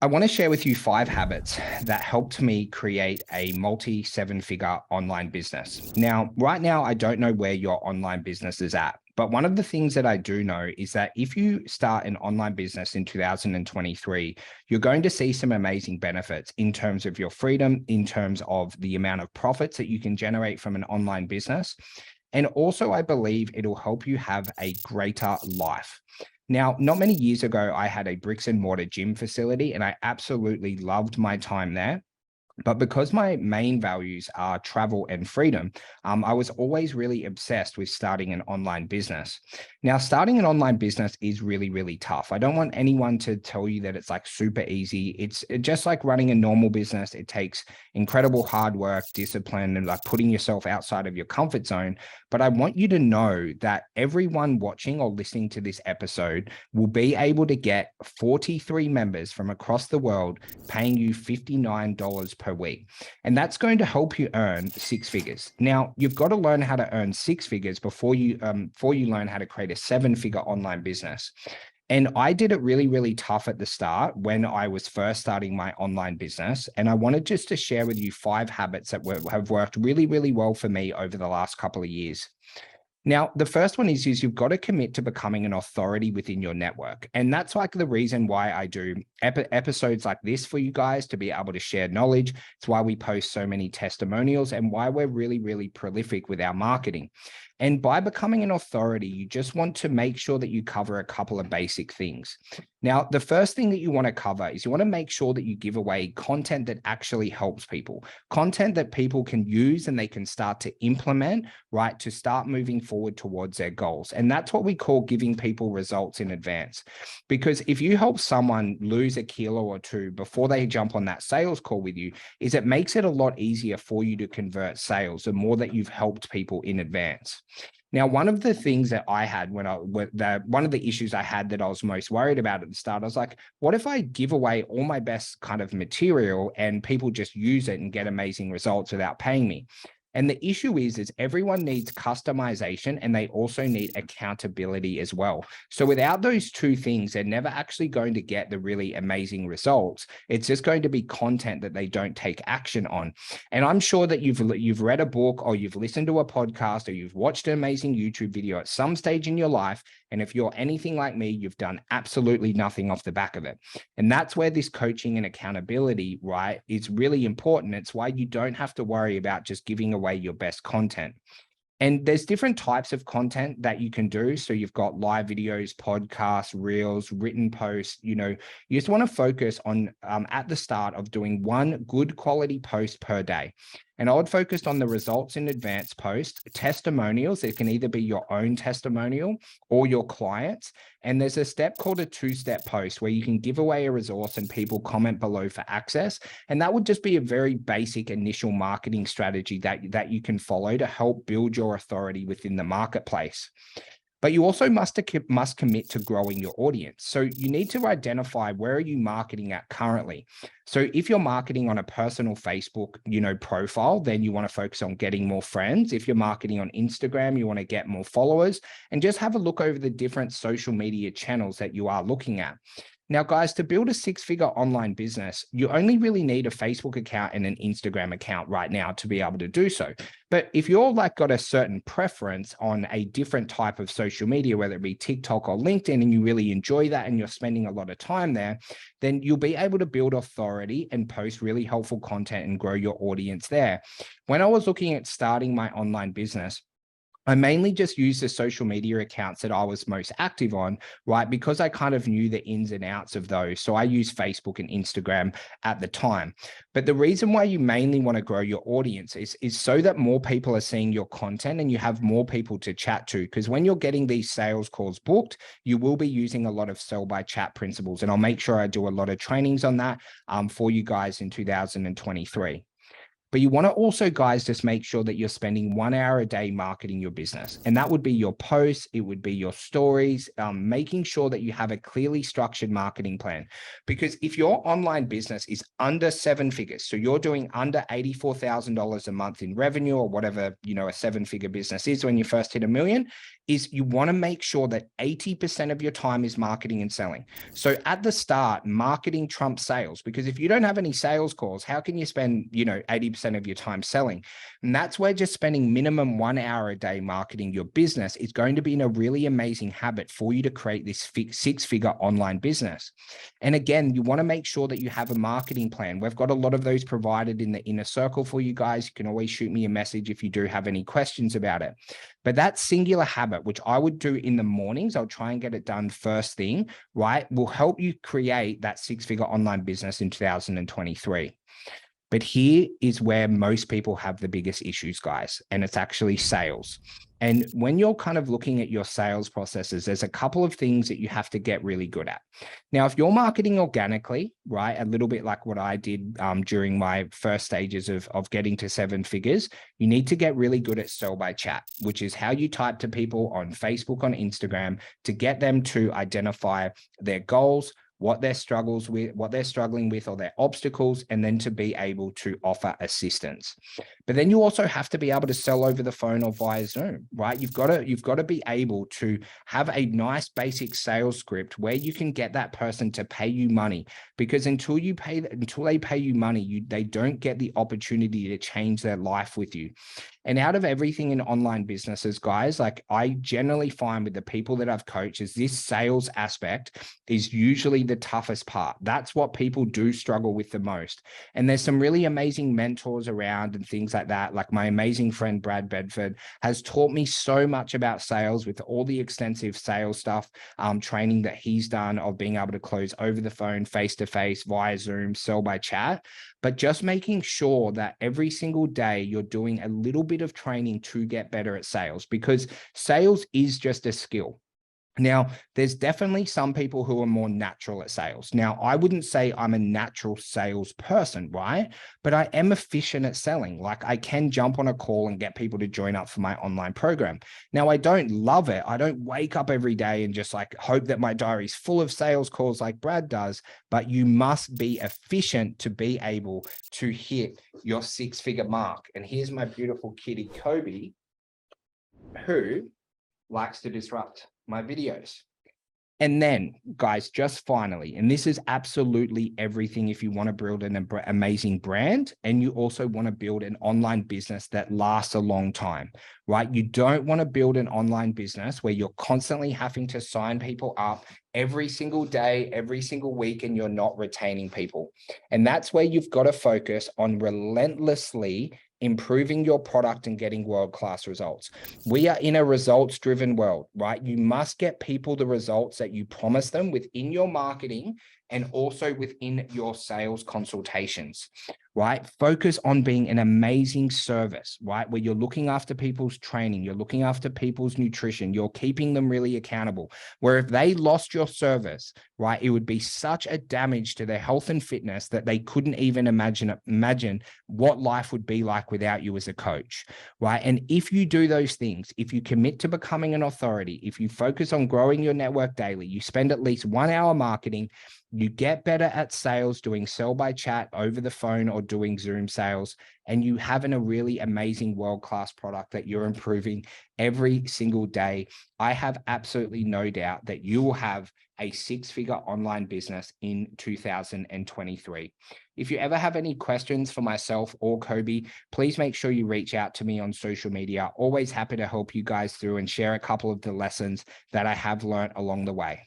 I want to share with you 5 habits that helped me create a multi-7-figure online business. Now, right now, I don't know where your online business is at, but one of the things that I do know is that if you start an online business in 2023, you're going to see some amazing benefits in terms of your freedom, in terms of the amount of profits that you can generate from an online business. And also, I believe it'll help you have a greater life. Now, not many years ago, I had a bricks and mortar gym facility, and I absolutely loved my time there. But because my main values are travel and freedom, I was always really obsessed with starting an online business. Now, starting an online business is really, really tough. I don't want anyone to tell you that it's like super easy. It's just like running a normal business. It takes incredible hard work, discipline, and like putting yourself outside of your comfort zone. But I want you to know that everyone watching or listening to this episode will be able to get 43 members from across the world paying you $59 per week. And that's going to help you earn 6 figures. Now, you've got to learn how to earn 6 figures before you learn how to create a 7-figure online business. And I did it really, really tough at the start when I was first starting my online business. And I wanted just to share with you 5 habits that have worked really, really well for me over the last couple of years. Now, the first one is you've got to commit to becoming an authority within your network. And that's like the reason why I do episodes like this for you guys to be able to share knowledge. It's why we post so many testimonials and why we're really, really prolific with our marketing. And by becoming an authority, you just want to make sure that you cover a couple of basic things. Now, the first thing that you want to cover is you want to make sure that you give away content that actually helps people, content that people can use and they can start to implement, right, to start moving forward towards their goals. And that's what we call giving people results in advance. Because if you help someone lose a kilo or two before they jump on that sales call with you, is it makes it a lot easier for you to convert sales the more that you've helped people in advance. Now, one of the things that I had one of the issues I had that I was most worried about at the start, I was like, what if I give away all my best kind of material and people just use it and get amazing results without paying me? And the issue is everyone needs customization and they also need accountability as well. So without those two things, they're never actually going to get the really amazing results. It's just going to be content that they don't take action on. And I'm sure that you've read a book or you've listened to a podcast or you've watched an amazing YouTube video at some stage in your life. And if you're anything like me, you've done absolutely nothing off the back of it. And that's where this coaching and accountability, right, is really important. It's why you don't have to worry about just giving away your best content. And there's different types of content that you can do. So you've got live videos, podcasts, reels, written posts. You just want to focus on at the start of doing one good quality post per day. And I would focus on the results in advance post, testimonials. It can either be your own testimonial or your clients. And there's a step called a 2-step post where you can give away a resource and people comment below for access. And that would just be a very basic initial marketing strategy that you can follow to help build your authority within the marketplace. But you also must commit to growing your audience. So you need to identify where are you marketing at currently. So if you're marketing on a personal Facebook, profile, then you want to focus on getting more friends. If you're marketing on Instagram, you want to get more followers, and just have a look over the different social media channels that you are looking at. Now, guys, to build a 6-figure online business, you only really need a Facebook account and an Instagram account right now to be able to do so. But if you're got a certain preference on a different type of social media, whether it be TikTok or LinkedIn, and you really enjoy that and you're spending a lot of time there, then you'll be able to build authority and post really helpful content and grow your audience there. When I was looking at starting my online business, I mainly just used the social media accounts that I was most active on, right? Because I kind of knew the ins and outs of those. So I used Facebook and Instagram at the time. But the reason why you mainly want to grow your audience is so that more people are seeing your content and you have more people to chat to. Because when you're getting these sales calls booked, you will be using a lot of sell by chat principles. And I'll make sure I do a lot of trainings on that for you guys in 2023. But you want to also, guys, just make sure that you're spending 1 hour a day marketing your business. And that would be your posts, it would be your stories, making sure that you have a clearly structured marketing plan. Because if your online business is under 7 figures, so you're doing under $84,000 a month in revenue, or whatever, a 7-figure business is when you first hit 1 million, is you want to make sure that 80% of your time is marketing and selling. So at the start, marketing trumps sales, because if you don't have any sales calls, how can you spend, 80% of your time selling? And that's where just spending minimum 1 hour a day marketing your business is going to be a really amazing habit for you to create this 6-figure online business. And again, you want to make sure that you have a marketing plan. We've got a lot of those provided in the inner circle for you guys. You can always shoot me a message if you do have any questions about it. But that singular habit, which I would do in the mornings, I'll try and get it done first thing, right, will help you create that 6-figure online business in 2023. But here is where most people have the biggest issues, guys, and it's actually sales. And when you're kind of looking at your sales processes, there's a couple of things that you have to get really good at. Now, if you're marketing organically, right, a little bit like what I did during my first stages of getting to 7 figures, you need to get really good at sell by chat, which is how you type to people on Facebook, on Instagram, to get them to identify their goals, what they're struggling with, or their obstacles, and then to be able to offer assistance. But then you also have to be able to sell over the phone or via Zoom, right? You've got to be able to have a nice basic sales script where you can get that person to pay you money, because until they pay you money, they don't get the opportunity to change their life with you. And out of everything in online businesses, guys, like I generally find with the people that I've coached, is this sales aspect is usually the toughest part. That's what people do struggle with the most. And there's some really amazing mentors around and things like that. Like my amazing friend, Brad Bedford, has taught me so much about sales with all the extensive sales stuff, training that he's done of being able to close over the phone, face-to-face, via Zoom, sell by chat. But just making sure that every single day you're doing a little bit of training to get better at sales, because sales is just a skill. Now, there's definitely some people who are more natural at sales. Now, I wouldn't say I'm a natural salesperson, right? But I am efficient at selling. Like I can jump on a call and get people to join up for my online program. Now, I don't love it. I don't wake up every day and just like hope that my diary's full of sales calls like Brad does, but you must be efficient to be able to hit your 6-figure mark. And here's my beautiful kitty, Kobe, who likes to disrupt my videos. And then, guys, just finally, and this is absolutely everything if you want to build an amazing brand and you also want to build an online business that lasts a long time, right? You don't want to build an online business where you're constantly having to sign people up every single day, every single week, and you're not retaining people. And that's where you've got to focus on relentlessly improving your product and getting world-class results. We are in a results-driven world, right? You must get people the results that you promise them within your marketing and also within your sales consultations, right? Focus on being an amazing service, right? Where you're looking after people's training, you're looking after people's nutrition, you're keeping them really accountable. Where if they lost your service, right, it would be such a damage to their health and fitness that they couldn't even imagine what life would be like without you as a coach, right? And if you do those things, if you commit to becoming an authority, if you focus on growing your network daily, you spend at least 1 hour marketing, you get better at sales, doing sell by chat over the phone or doing Zoom sales, and you having a really amazing world-class product that you're improving every single day, I have absolutely no doubt that you will have a 6-figure online business in 2023. If you ever have any questions for myself or Kobe, please make sure you reach out to me on social media. Always happy to help you guys through and share a couple of the lessons that I have learned along the way.